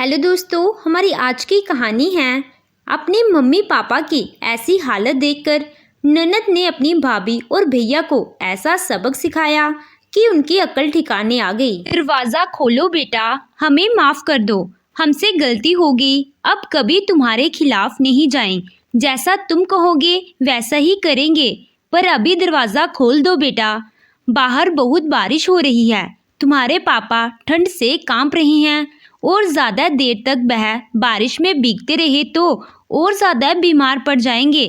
Hello दोस्तों, हमारी आज की कहानी है अपने मम्मी पापा की ऐसी हालत देखकर ननद ने अपनी भाभी और भैया को ऐसा सबक सिखाया कि उनकी अक्ल ठिकाने आ गई। दरवाज़ा खोलो बेटा, हमें माफ़ कर दो, हमसे गलती हो गई, अब कभी तुम्हारे खिलाफ नहीं जाएं, जैसा तुम कहोगे वैसा ही करेंगे, पर अभी दरवाज़ा खोल दो बेटा, बाहर बहुत बारिश हो रही है, तुम्हारे पापा ठंड से कांप रहे हैं और ज़्यादा देर तक वह बारिश में भीगते रहे तो और ज़्यादा बीमार पड़ जाएंगे।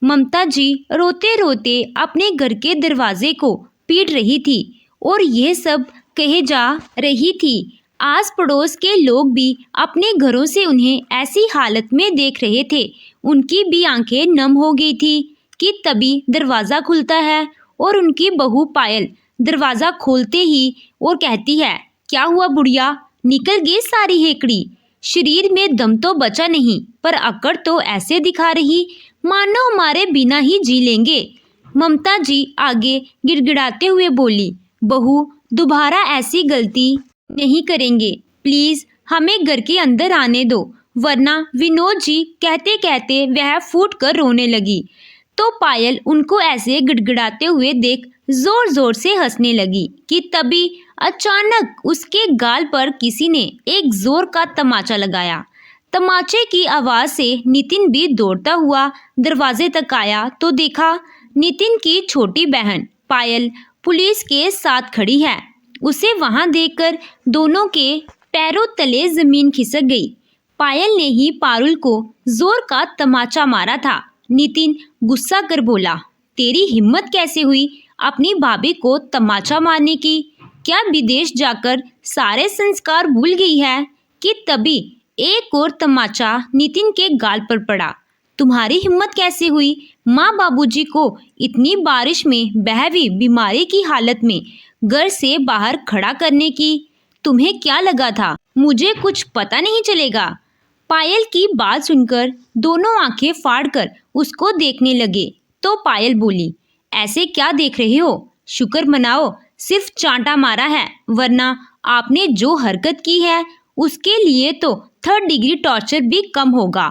ममता जी रोते रोते अपने घर के दरवाजे को पीट रही थी और यह सब कहे जा रही थी। आस पड़ोस के लोग भी अपने घरों से उन्हें ऐसी हालत में देख रहे थे। उनकी भी आंखें नम हो गई थी कि तभी दरवाज़ा खुलता है और उनकी बहू पायल दरवाज़ा खोलते ही और कहती है, क्या हुआ बुढ़िया, निकल गई सारी हेकड़ी, शरीर में दम तो बचा नहीं, पर अकड़ तो ऐसे दिखा रही मानो हमारे बिना ही जी लेंगे। ममता जी आगे गिड़गिड़ाते हुए बोली, बहू दोबारा ऐसी गलती नहीं करेंगे, प्लीज़ हमें घर के अंदर आने दो, वरना विनोद जी कहते कहते वह फूट कर रोने लगी। तो पायल उनको ऐसे गिड़गिड़ाते हुए देख जोर जोर से हंसने लगी कि तभी अचानक उसके गाल पर किसी ने एक जोर का तमाचा लगाया। तमाचे की आवाज़ से नितिन भी दौड़ता हुआ दरवाजे तक आया तो देखा नितिन की छोटी बहन पायल पुलिस के साथ खड़ी है। उसे वहां देखकर दोनों के पैरों तले जमीन खिसक गई। पायल ने ही पारुल को जोर का तमाचा मारा था। नितिन गुस्सा कर बोला, तेरी हिम्मत कैसे हुई अपनी भाभी को तमाचा मारने की? क्या विदेश जाकर सारे संस्कार भूल गई है? कि तभी एक और तमाचा नितिन के गाल पर पड़ा। तुम्हारी हिम्मत कैसे हुई माँ बाबूजी को इतनी बारिश में बहवी बीमारी की हालत में घर से बाहर खड़ा करने की? तुम्हें क्या लगा था मुझे कुछ पता नहीं चलेगा? पायल की बात सुनकर दोनों आंखें फाड़कर उसको देखने लगे तो पायल बोली, ऐसे क्या देख रहे हो, शुक्र मनाओ सिर्फ चांटा मारा है, वरना आपने जो हरकत की है उसके लिए तो 3rd डिग्री टॉर्चर भी कम होगा।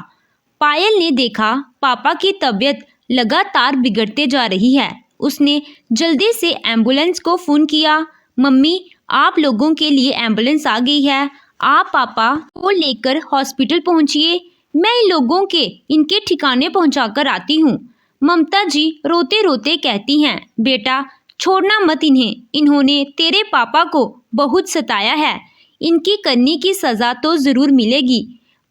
पायल ने देखा पापा की तबीयत लगातार बिगड़ते जा रही है। उसने जल्दी से एम्बुलेंस को फ़ोन किया। मम्मी आप लोगों के लिए एम्बुलेंस आ गई है, आप पापा को लेकर हॉस्पिटल पहुंचिए, मैं इन लोगों के इनके ठिकाने पहुंचाकर आती हूँ। ममता जी रोते रोते कहती हैं, बेटा छोड़ना मत इन्हें, इन्होंने तेरे पापा को बहुत सताया है, इनकी करने की सज़ा तो ज़रूर मिलेगी।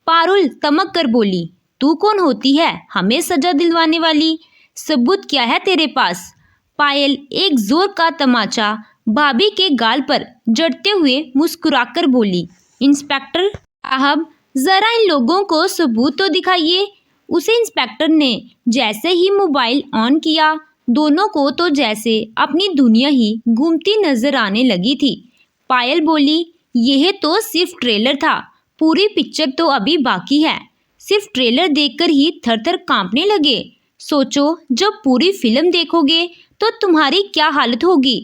पारुल तमक कर बोली, तू कौन होती है हमें सज़ा दिलवाने वाली, सबूत क्या है तेरे पास? पायल एक जोर का तमाचा भाभी के गाल पर जड़ते हुए मुस्कुराकर बोली, इंस्पेक्टर साहब ज़रा इन लोगों को सबूत तो दिखाइए। उसे इंस्पेक्टर ने जैसे ही मोबाइल ऑन किया दोनों को तो जैसे अपनी दुनिया ही घूमती नजर आने लगी थी। पायल बोली, यह तो सिर्फ ट्रेलर था, पूरी पिक्चर तो अभी बाकी है। सिर्फ ट्रेलर देखकर ही थर थर कांपने लगे, सोचो जब पूरी फिल्म देखोगे तो तुम्हारी क्या हालत होगी।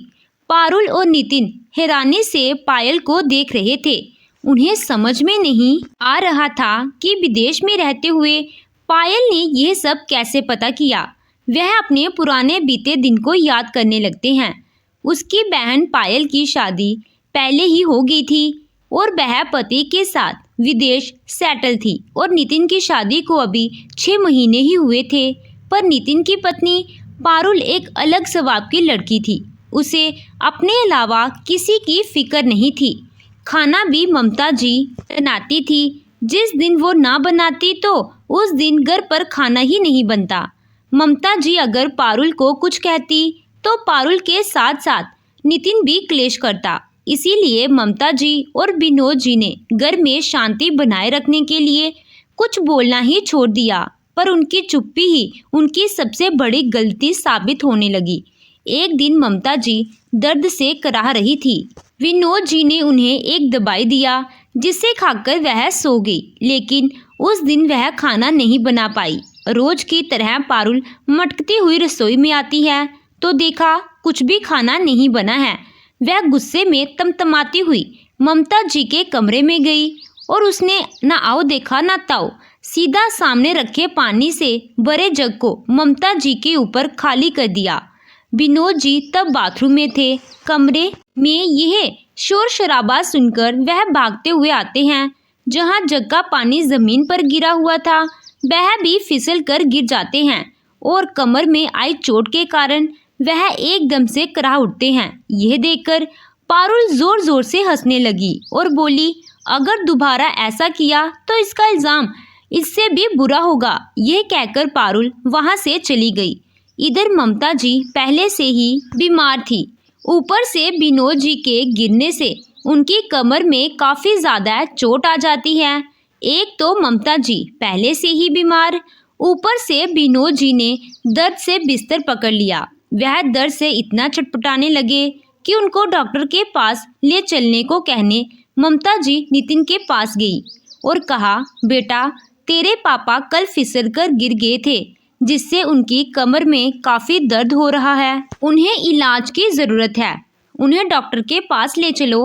पारुल और नितिन हैरानी से पायल को देख रहे थे। उन्हें समझ में नहीं आ रहा था कि विदेश में रहते हुए पायल ने यह सब कैसे पता किया। वह अपने पुराने बीते दिन को याद करने लगते हैं। उसकी बहन पायल की शादी पहले ही हो गई थी और वह पति के साथ विदेश सेटल थी और नितिन की शादी को अभी 6 महीने ही हुए थे। पर नितिन की पत्नी पारुल एक अलग स्वभाव की लड़की थी। उसे अपने अलावा किसी की फिक्र नहीं थी। खाना भी ममता जी बनाती थी, जिस दिन वो ना बनाती तो उस दिन घर पर खाना ही नहीं बनता। ममता जी अगर पारुल को कुछ कहती तो पारुल के साथ साथ नितिन भी क्लेश करता। इसीलिए ममता जी और विनोद जी ने घर में शांति बनाए रखने के लिए कुछ बोलना ही छोड़ दिया। पर उनकी चुप्पी ही उनकी सबसे बड़ी गलती साबित होने लगी। एक दिन ममता जी दर्द से कराह रही थी। विनोद जी ने उन्हें एक दवाई दिया जिसे खाकर वह सो गई, लेकिन उस दिन वह खाना नहीं बना पाई। रोज की तरह पारुल मटकती हुई रसोई में आती है तो देखा कुछ भी खाना नहीं बना है। वह गुस्से में तमतमाती हुई ममता जी के कमरे में गई और उसने ना आओ देखा ना ताओ, सीधा सामने रखे पानी से भरे जग को ममता जी के ऊपर खाली कर दिया। विनोद जी तब बाथरूम में थे। कमरे में यह शोर शराबा सुनकर वह भागते हुए आते हैं। जहां जग का पानी जमीन पर गिरा हुआ था, वह भी फिसल कर गिर जाते हैं और कमर में आई चोट के कारण वह एकदम से कराह उठते हैं। यह देखकर पारुल जोर जोर से हंसने लगी और बोली, अगर दोबारा ऐसा किया तो इसका इल्जाम इससे भी बुरा होगा। यह कहकर पारुल वहां से चली गई। इधर ममता जी पहले से ही बीमार थी। ऊपर से विनोद जी के गिरने से उनकी कमर में काफ़ी ज़्यादा चोट आ जाती है। एक तो ममता जी पहले से ही बीमार, ऊपर से विनोद जी ने दर्द से बिस्तर पकड़ लिया। वह दर्द से इतना छटपटाने लगे कि उनको डॉक्टर के पास ले चलने को कहने ममता जी नितिन के पास गई और कहा, बेटा तेरे पापा कल फिसल कर गिर गए थे, जिससे उनकी कमर में काफ़ी दर्द हो रहा है। उन्हें इलाज की ज़रूरत है। उन्हें डॉक्टर के पास ले चलो।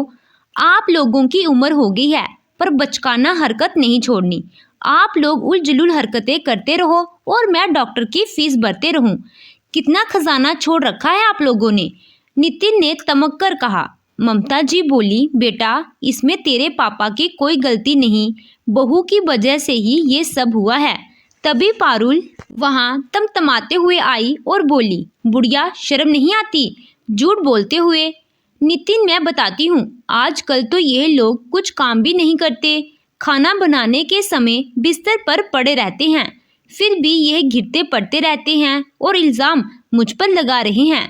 आप लोगों की उम्र हो गई है, पर बचकाना हरकत नहीं छोड़नी। आप लोग उलझुल हरकतें करते रहो और मैं डॉक्टर की फीस भरते रहूं। कितना खजाना छोड़ रखा है आप लोगों ने, नितिन ने तमक कर कहा। ममता जी बोली, बेटा इसमें तेरे पापा की कोई गलती नहीं, बहू की वजह से ही ये सब हुआ है। तभी पारुल वहां तमतमाते हुए आई और बोली, बुढ़िया शर्म नहीं आती झूठ बोलते हुए। नितिन मैं बताती हूँ, आजकल तो ये लोग कुछ काम भी नहीं करते, खाना बनाने के समय बिस्तर पर पड़े रहते हैं, फिर भी यह गिरते पड़ते रहते हैं और इल्ज़ाम मुझ पर लगा रहे हैं।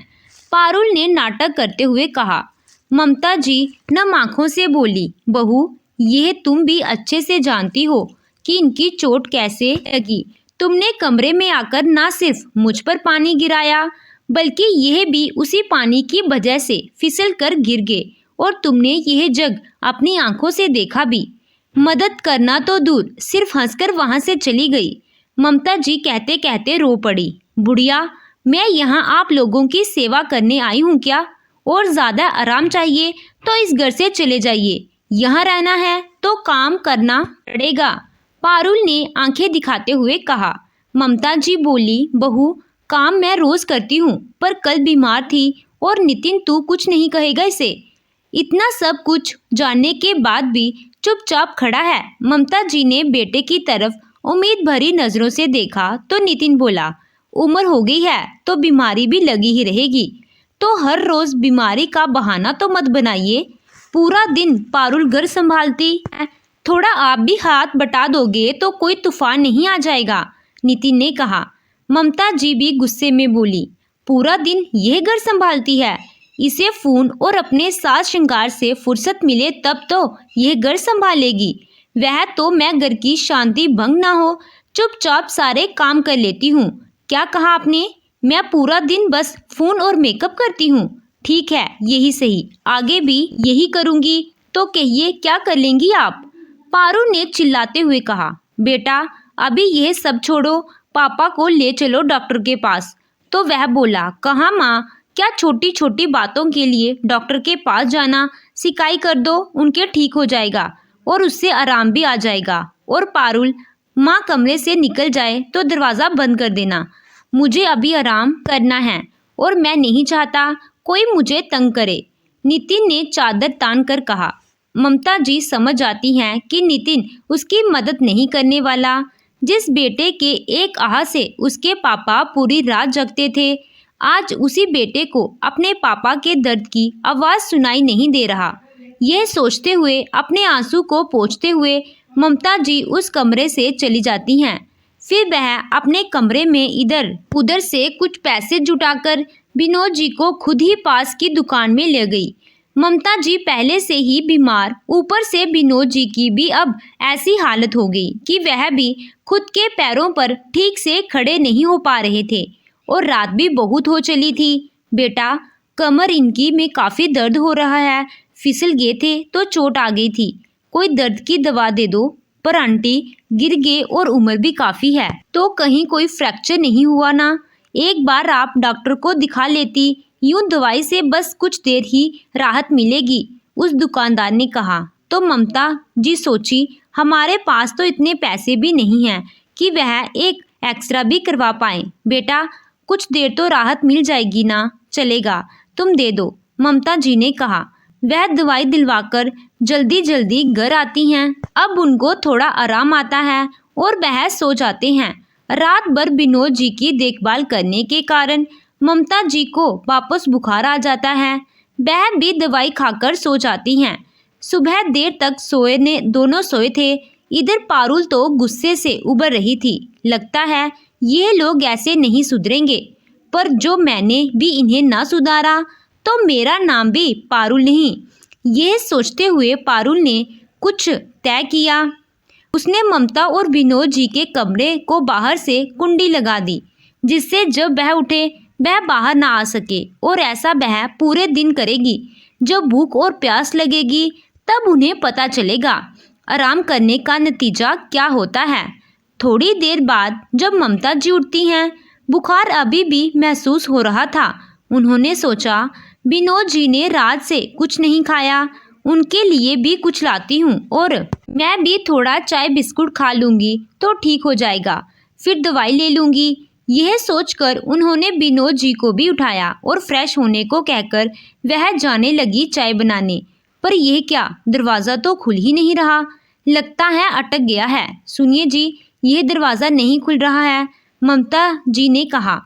पारुल ने नाटक करते हुए कहा। ममता जी नम आंखों से बोली, बहू यह तुम भी अच्छे से जानती हो कि इनकी चोट कैसे लगी। तुमने कमरे में आकर ना सिर्फ मुझ पर पानी गिराया, बल्कि यह भी उसी पानी की वजह से फिसल कर गिर गए और तुमने यह जग अपनी आंखों से देखा भी। मदद करना तो दूर, सिर्फ हंसकर वहां से चली गई। ममता जी कहते कहते रो पड़ी। बुढ़िया मैं यहाँ आप लोगों की सेवा करने आई हूँ क्या? और ज़्यादा आराम चाहिए तो इस घर से चले जाइए, यहाँ रहना है तो काम करना पड़ेगा, पारुल ने आंखें दिखाते हुए कहा। ममता जी बोली, बहू काम मैं रोज़ करती हूँ, पर कल बीमार थी और नितिन तू कुछ नहीं कहेगा इसे। इतना सब कुछ जानने के बाद भी चुपचाप खड़ा है। ममता जी ने बेटे की तरफ उम्मीद भरी नज़रों से देखा तो नितिन बोला, उम्र हो गई है तो बीमारी भी लगी ही रहेगी, तो हर रोज़ बीमारी का बहाना तो मत बनाइए। पूरा दिन पारुल घर संभालती है, थोड़ा आप भी हाथ बटा दोगे तो कोई तूफान नहीं आ जाएगा, नितिन ने कहा। ममता जी भी गुस्से में बोली, पूरा दिन यह घर संभालती है, इसे फ़ोन और अपने साज श्रृंगार से फुर्सत मिले तब तो यह घर संभालेगी। वह तो मैं घर की शांति भंग ना हो चुपचाप सारे काम कर लेती हूँ। क्या कहा आपने? मैं पूरा दिन बस फ़ोन और मेकअप करती हूँ। ठीक है यही सही, आगे भी यही करूँगी। तो कहिए क्या कर लेंगी आप? पारू ने चिल्लाते हुए कहा। बेटा अभी यह सब छोड़ो, पापा को ले चलो डॉक्टर के पास। तो वह बोला, कहाँ माँ, क्या छोटी छोटी बातों के लिए डॉक्टर के पास जाना, सिकाई कर दो, उनके ठीक हो जाएगा और उससे आराम भी आ जाएगा। और पारुल माँ कमरे से निकल जाए तो दरवाज़ा बंद कर देना, मुझे अभी आराम करना है और मैं नहीं चाहता कोई मुझे तंग करे, नितिन ने चादर तान कर कहा। ममता जी समझ जाती हैं कि नितिन उसकी मदद नहीं करने वाला। जिस बेटे के एक आह से उसके पापा पूरी रात जगते थे, आज उसी बेटे को अपने पापा के दर्द की आवाज़ सुनाई नहीं दे रहा। यह सोचते हुए अपने आंसू को पोंछते हुए ममता जी उस कमरे से चली जाती हैं। फिर वह अपने कमरे में इधर उधर से कुछ पैसे जुटाकर विनोद जी को खुद ही पास की दुकान में ले गई। ममता जी पहले से ही बीमार, ऊपर से विनोद जी की भी अब ऐसी हालत हो गई कि वह भी खुद के पैरों पर ठीक से खड़े नहीं हो पा रहे थे और रात भी बहुत हो चली थी। बेटा कमर इनकी में काफ़ी दर्द हो रहा है, फिसल गए थे तो चोट आ गई थी, कोई दर्द की दवा दे दो। पर आंटी गिर गए और उम्र भी काफ़ी है, तो कहीं कोई फ्रैक्चर नहीं हुआ ना? एक बार आप डॉक्टर को दिखा लेती, यूं दवाई से बस कुछ देर ही राहत मिलेगी, उस दुकानदार ने कहा। तो ममता जी सोची, हमारे पास तो इतने पैसे भी नहीं हैं कि वह एक एक्स्ट्रा भी करवा पाएं। बेटा कुछ देर तो राहत मिल जाएगी ना, चलेगा, तुम दे दो, ममता जी ने कहा। वह दवाई दिलवाकर जल्दी जल्दी घर आती हैं। अब उनको थोड़ा आराम आता है और वह सो जाते हैं। रात भर विनोद जी की देखभाल करने के कारण ममता जी को वापस बुखार आ जाता है। वह भी दवाई खाकर सो जाती हैं। सुबह देर तक दोनों सोए थे। इधर पारुल तो गुस्से से उबर रही थी। लगता है ये लोग ऐसे नहीं सुधरेंगे, पर जो मैंने भी इन्हें ना सुधारा तो मेरा नाम भी पारुल नहीं। यह सोचते हुए पारुल ने कुछ तय किया। उसने ममता और विनोद जी के कमरे को बाहर से कुंडी लगा दी, जिससे जब वह उठे वह बाहर ना आ सके। और ऐसा वह पूरे दिन करेगी। जब भूख और प्यास लगेगी तब उन्हें पता चलेगा आराम करने का नतीजा क्या होता है। थोड़ी देर बाद जब ममता जी उठती हैं, बुखार अभी भी महसूस हो रहा था। उन्होंने सोचा, विनोद जी ने रात से कुछ नहीं खाया, उनके लिए भी कुछ लाती हूँ और मैं भी थोड़ा चाय बिस्कुट खा लूँगी तो ठीक हो जाएगा, फिर दवाई ले लूँगी। यह सोचकर उन्होंने विनोद जी को भी उठाया और फ्रेश होने को कहकर वह जाने लगी चाय बनाने। पर यह क्या, दरवाज़ा तो खुल ही नहीं रहा। लगता है अटक गया है। सुनिए जी, यह दरवाज़ा नहीं खुल रहा है, ममता जी ने कहा।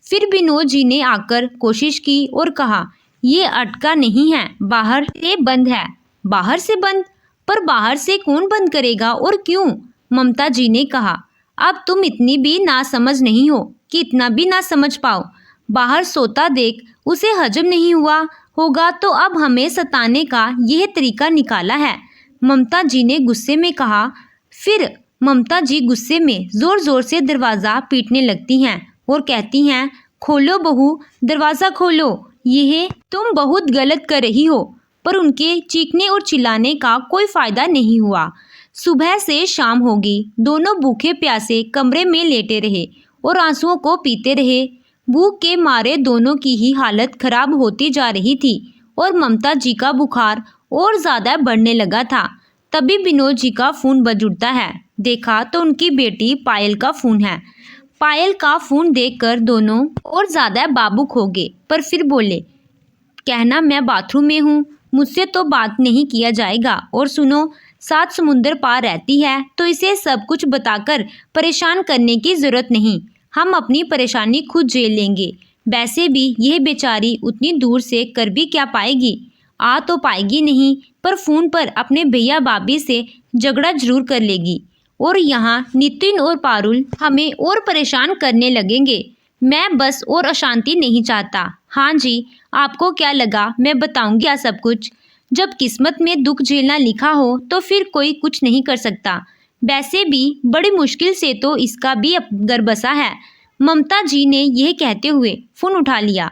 फिर विनोद जी ने आकर कोशिश की और कहा, ये अटका नहीं है, बाहर से बंद है। बाहर से बंद? पर बाहर से कौन बंद करेगा और क्यों? ममता जी ने कहा। अब तुम इतनी भी नासमझ नहीं हो कि इतना भी ना समझ पाओ। बाहर सोता देख उसे हजम नहीं हुआ होगा तो अब हमें सताने का यह तरीका निकाला है, ममता जी ने गुस्से में कहा। फिर ममता जी गुस्से में जोर जोर से दरवाज़ा पीटने लगती हैं और कहती हैं, खोलो बहू, दरवाज़ा खोलो, यह तुम बहुत गलत कर रही हो। पर उनके चीखने और चिल्लाने का कोई फ़ायदा नहीं हुआ। सुबह से शाम हो गई। दोनों भूखे प्यासे कमरे में लेटे रहे और आंसुओं को पीते रहे। भूख के मारे दोनों की ही हालत खराब होती जा रही थी और ममता जी का बुखार और ज़्यादा बढ़ने लगा था। तभी विनोद जी का फ़ोन बज उठता है। देखा तो उनकी बेटी पायल का फ़ोन है। पायल का फ़ोन देखकर दोनों और ज़्यादा बाबुक हो गए, पर फिर बोले, कहना मैं बाथरूम में हूँ, मुझसे तो बात नहीं किया जाएगा। और सुनो, 7 समुंदर पार रहती है तो इसे सब कुछ बताकर परेशान करने की ज़रूरत नहीं। हम अपनी परेशानी खुद झेल लेंगे। वैसे भी यह बेचारी उतनी दूर से कर भी क्या पाएगी? आ तो पाएगी नहीं, पर फ़ोन पर अपने भैया भाभी से झगड़ा जरूर कर लेगी। और यहाँ नितिन और पारुल हमें और परेशान करने लगेंगे। मैं बस और अशांति नहीं चाहता। हाँ जी, आपको क्या लगा मैं बताऊंगी क्या सब कुछ? जब किस्मत में दुख झेलना लिखा हो तो फिर कोई कुछ नहीं कर सकता। वैसे भी बड़ी मुश्किल से तो इसका भी घर बसा है। ममता जी ने यह कहते हुए फ़ोन उठा लिया।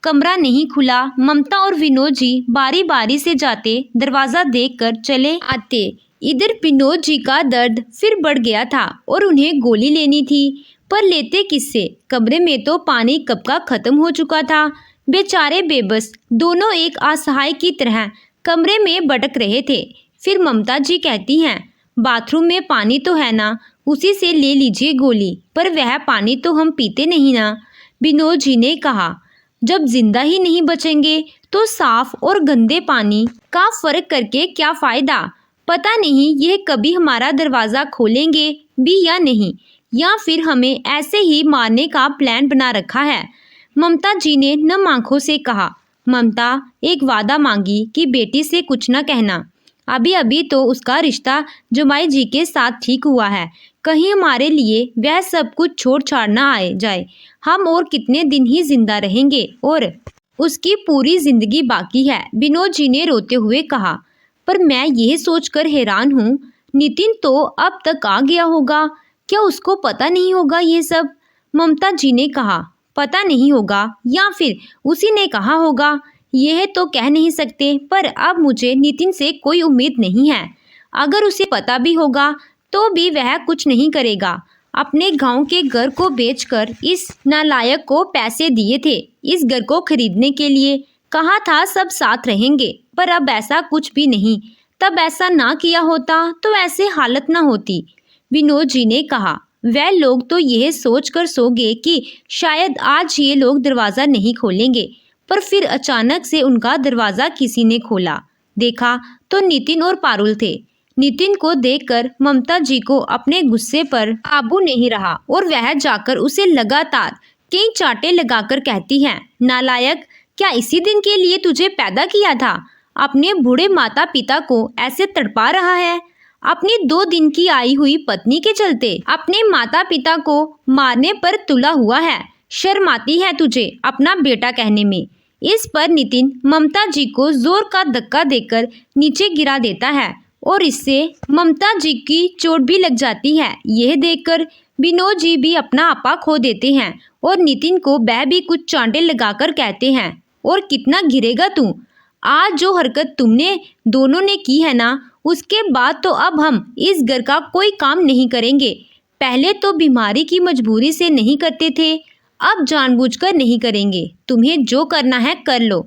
कमरा नहीं खुला। ममता और विनोद जी बारी बारी से जाते, दरवाज़ा देखकर चले आते। इधर विनोद जी का दर्द फिर बढ़ गया था और उन्हें गोली लेनी थी, पर लेते किससे? कमरे में तो पानी कब का ख़त्म हो चुका था। बेचारे बेबस दोनों एक असहाय की तरह कमरे में भटक रहे थे। फिर ममता जी कहती हैं, बाथरूम में पानी तो है ना, उसी से ले लीजिए गोली। पर वह पानी तो हम पीते नहीं ना, विनोद जी ने कहा। जब जिंदा ही नहीं बचेंगे तो साफ और गंदे पानी का फ़र्क करके क्या फ़ायदा? पता नहीं यह कभी हमारा दरवाज़ा खोलेंगे भी या नहीं, या फिर हमें ऐसे ही मारने का प्लान बना रखा है, ममता जी ने नम आंखों से कहा। ममता एक वादा मांगी कि बेटी से कुछ न कहना। अभी अभी तो उसका रिश्ता जमाई जी के साथ ठीक हुआ है। कहीं हमारे लिए वह सब कुछ छोड़ छाड़ ना आए जाए। हम और कितने दिन ही जिंदा रहेंगे और उसकी पूरी जिंदगी बाकी है, विनोद जी ने रोते हुए कहा। पर मैं यह सोचकर हैरान हूँ, नितिन तो अब तक आ गया होगा, क्या उसको पता नहीं होगा ये सब? ममता जी ने कहा। पता नहीं होगा या फिर उसी ने कहा होगा, यह तो कह नहीं सकते, पर अब मुझे नितिन से कोई उम्मीद नहीं है। अगर उसे पता भी होगा तो भी वह कुछ नहीं करेगा। अपने गांव के घर को बेचकर इस नालायक को पैसे दिए थे इस घर को खरीदने के लिए। कहा था सब साथ रहेंगे, पर अब ऐसा कुछ भी नहीं। तब ऐसा ना किया होता तो ऐसे हालत ना होती। विनोद जी ने कहा। वह लोग तो यह सोचकर सो गए कि शायद आज ये लोग दरवाज़ा नहीं खोलेंगे, पर फिर अचानक से उनका दरवाज़ा किसी ने खोला। देखा तो नितिन और पारुल थे। नितिन को देखकर ममता जी को अपने गुस्से पर काबू नहीं रहा और वह जाकर उसे लगातार कई चांटे लगाकर कहती हैं, नालायक, क्या इसी दिन के लिए तुझे पैदा किया था? अपने बूढ़े माता पिता को ऐसे तड़पा रहा है, अपनी 2 दिन की आई हुई पत्नी के चलते अपने माता पिता को मारने पर तुला हुआ है। शर्म आती है तुझे अपना बेटा कहने में। इस पर नितिन ममता जी को जोर का धक्का देकर नीचे गिरा देता है और इससे ममता जी की चोट भी लग जाती है। यह देखकर विनोद जी भी अपना आपा खो देते हैं और नितिन को वह भी कुछ चांटे लगाकर कहते हैं, और कितना गिरेगा तू? आज जो हरकत तुमने दोनों ने की है ना, उसके बाद तो अब हम इस घर का कोई काम नहीं करेंगे। पहले तो बीमारी की मजबूरी से नहीं करते थे, अब जानबूझकर नहीं करेंगे। तुम्हें जो करना है कर लो,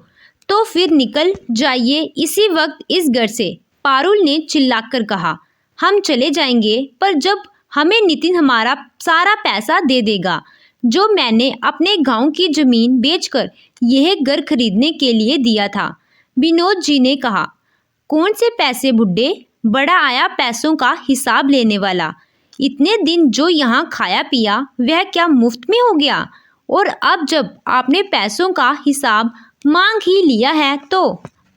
तो फिर निकल जाइए इसी वक्त इस घर से, पारुल ने चिल्लाकर कहा। हम चले जाएंगे, पर जब हमें नितिन हमारा सारा पैसा दे देगा जो मैंने अपने गांव की जमीन बेचकर यह घर खरीदने के लिए दिया था। विनोद जी ने कहा। कौन से पैसे बुड्ढे? बड़ा आया पैसों का हिसाब लेने वाला। इतने दिन जो यहाँ खाया पिया वह क्या मुफ्त में हो गया? और अब जब आपने पैसों का हिसाब मांग ही लिया है तो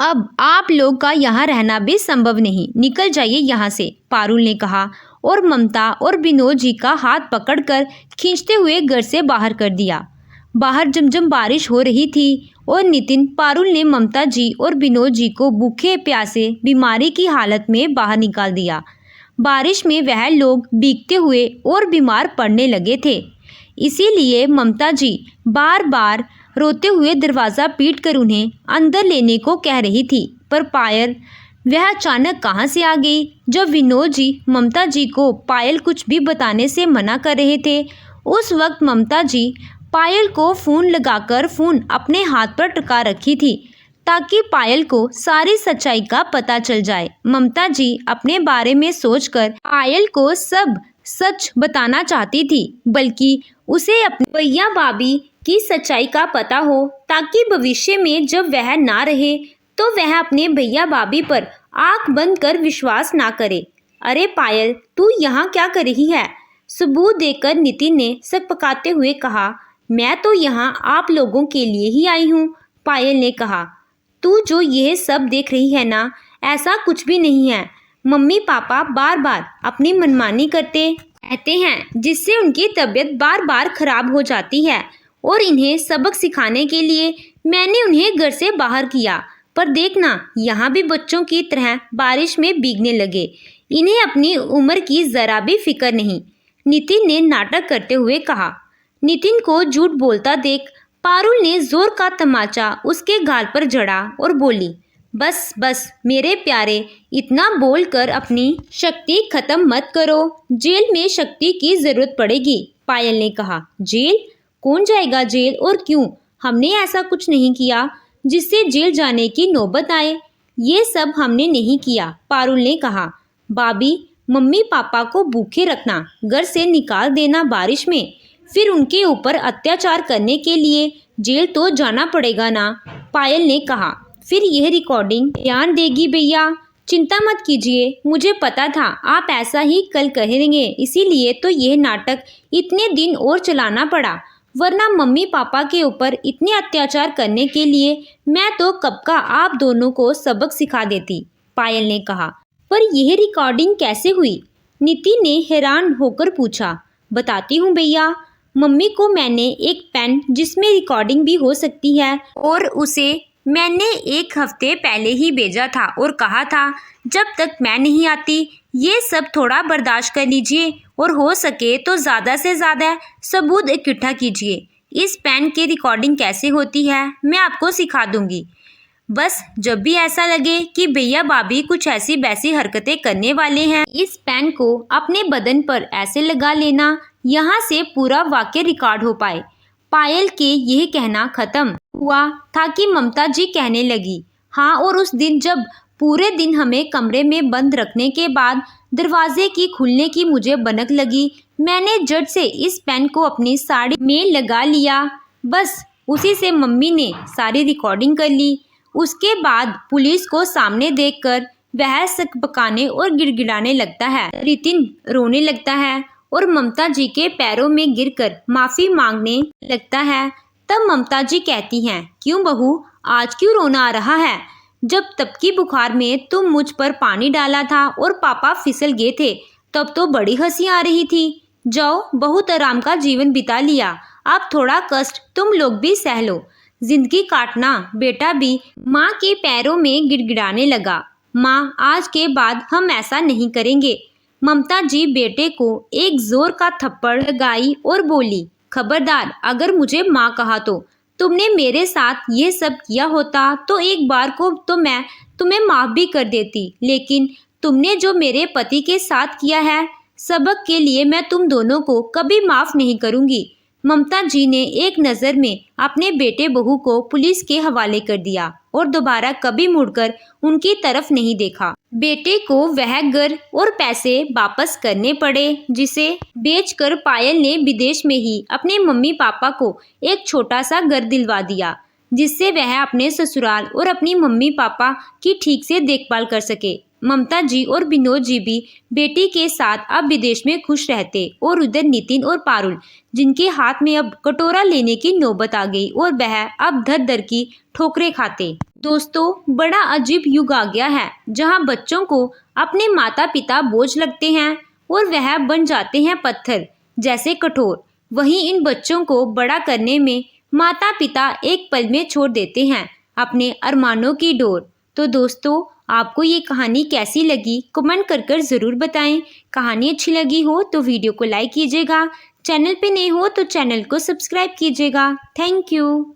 अब आप लोग का यहाँ रहना भी संभव नहीं। निकल जाइए यहाँ से, पारुल ने कहा और ममता और विनोद जी का हाथ पकड़कर खींचते हुए घर से बाहर कर दिया। बाहर झमझम बारिश हो रही थी और नितिन, पारुल ने ममता जी और विनोद जी को भूखे प्यासे बीमारी की हालत में बाहर निकाल दिया। बारिश में वह लोग भीगते हुए और बीमार पड़ने लगे थे। इसीलिए ममता जी बार बार रोते हुए दरवाज़ा पीटकर उन्हें अंदर लेने को कह रही थी, पर पायल वह अचानक कहाँ से आ गई? जब विनोद जी ममता जी को पायल कुछ भी बताने से मना कर रहे थे, उस वक्त ममता जी पायल को फ़ोन लगाकर फ़ोन अपने हाथ पर टिका रखी थी ताकि पायल को सारी सच्चाई का पता चल जाए। ममता जी अपने बारे में सोचकर पायल को सब सच बताना चाहती थी, बल्कि उसे अपनी भैया भाभी की सच्चाई का पता हो ताकि भविष्य में जब वह ना रहे तो वह अपने भैया भाभी पर आंख बंद कर विश्वास ना करे। अरे पायल, तू यहाँ क्या कर रही है? सबूत देकर नितिन ने सकपकाते हुए कहा। मैं तो यहाँ आप लोगों के लिए ही आई हूँ, पायल ने कहा। तू जो यह सब देख रही है ना, ऐसा कुछ भी नहीं है। मम्मी पापा बार बार अपनी मनमानी करते रहते हैं, जिससे उनकी तबीयत बार बार खराब हो जाती है, और इन्हें सबक सिखाने के लिए मैंने उन्हें घर से बाहर किया। पर देखना, यहाँ भी बच्चों की तरह बारिश में भीगने लगे। इन्हें अपनी उम्र की ज़रा भी फिक्र नहीं, नितिन ने नाटक करते हुए कहा। नितिन को झूठ बोलता देख पारुल ने जोर का तमाचा उसके गाल पर जड़ा और बोली, बस बस मेरे प्यारे, इतना बोलकर अपनी शक्ति खत्म मत करो, जेल में शक्ति की ज़रूरत पड़ेगी, पायल ने कहा। जेल? कौन जाएगा जेल और क्यों? हमने ऐसा कुछ नहीं किया जिससे जेल जाने की नौबत आए। ये सब हमने नहीं किया, पारुल ने कहा। भाभी, मम्मी पापा को भूखे रखना, घर से निकाल देना बारिश में, फिर उनके ऊपर अत्याचार करने के लिए जेल तो जाना पड़ेगा ना, पायल ने कहा। फिर यह रिकॉर्डिंग ध्यान देगी भैया, चिंता मत कीजिए, मुझे पता था आप ऐसा ही कल कहेंगे, इसीलिए तो यह नाटक इतने दिन और चलाना पड़ा, वरना मम्मी पापा के ऊपर इतने अत्याचार करने के लिए मैं तो कब का आप दोनों को सबक सिखा देती, पायल ने कहा। पर यह रिकॉर्डिंग कैसे हुई? नितिन ने हैरान होकर पूछा। बताती हूँ भैया, मम्मी को मैंने एक पेन जिसमें रिकॉर्डिंग भी हो सकती है, और उसे मैंने 1 हफ्ते पहले ही भेजा था और कहा था जब तक मैं नहीं आती ये सब थोड़ा बर्दाश्त कर लीजिए और हो सके तो ज़्यादा से ज़्यादा सबूत इकट्ठा कीजिए। इस पेन की रिकॉर्डिंग कैसे होती है मैं आपको सिखा दूंगी। बस जब भी ऐसा लगे कि भैया भाभी कुछ ऐसी वैसी हरकतें करने वाले हैं, इस पेन को अपने बदन पर ऐसे लगा लेना, यहाँ से पूरा वाक्य रिकॉर्ड हो पाए। पायल के यह कहना खत्म हुआ था कि ममता जी कहने लगी, हाँ, और उस दिन जब पूरे दिन हमें कमरे में बंद रखने के बाद दरवाजे की खुलने की मुझे भनक लगी। मैंने झट से इस पेन को अपनी साड़ी में लगा लिया। बस उसी से मम्मी ने सारी रिकॉर्डिंग कर ली। उसके बाद पुलिस को सामने देखकर वह सकपकाने और गिड़गिड़ाने लगता है। रितिन रोने लगता है और ममता जी के पैरों में गिरकर माफ़ी मांगने लगता है। तब ममता जी कहती हैं, क्यों बहू, आज क्यों रोना आ रहा है? जब तपकी बुखार में तुम मुझ पर पानी डाला था और पापा फिसल गए थे, तब तो बड़ी हंसी आ रही थी। जाओ, बहुत आराम का जीवन बिता लिया, अब थोड़ा कष्ट तुम लोग भी सह लो। जिंदगी काटना। बेटा भी माँ के पैरों में गिड़गिड़ाने लगा। माँ, आज के बाद हम ऐसा नहीं करेंगे। ममता जी बेटे को एक जोर का थप्पड़ लगाई और बोली, खबरदार, अगर मुझे माँ कहा तो तुमने मेरे साथ ये सब किया होता तो एक बार को तो मैं तुम्हें माफ़ भी कर देती, लेकिन तुमने जो मेरे पति के साथ किया है, सबक के लिए मैं तुम दोनों को कभी माफ़ नहीं करूँगी। ममता जी ने एक नज़र में अपने बेटे बहू को पुलिस के हवाले कर दिया और दोबारा कभी मुड़कर उनकी तरफ नहीं देखा। बेटे को वह घर और पैसे वापस करने पड़े, जिसे बेचकर पायल ने विदेश में ही अपने मम्मी पापा को एक छोटा सा घर दिलवा दिया, जिससे वह अपने ससुराल और अपनी मम्मी पापा की ठीक से देखभाल कर सके। ममता जी और विनोद जी भी बेटी के साथ अब विदेश में खुश रहते और उधर नितिन और पारुल, जिनके हाथ में अब कटोरा लेने की नौबत आ गई और वह अब धर धर की ठोकरें खाते। दोस्तों, बड़ा अजीब युग आ गया है जहां बच्चों को अपने माता पिता बोझ लगते हैं और वह बन जाते हैं पत्थर जैसे कठोर। वहीं इन बच्चों को बड़ा करने में माता पिता एक पल में छोड़ देते हैं अपने अरमानों की डोर। तो दोस्तों, आपको ये कहानी कैसी लगी कमेंट कर ज़रूर बताएं। कहानी अच्छी लगी हो तो वीडियो को लाइक कीजिएगा, चैनल पे नए हो तो चैनल को सब्सक्राइब कीजिएगा। Thank you.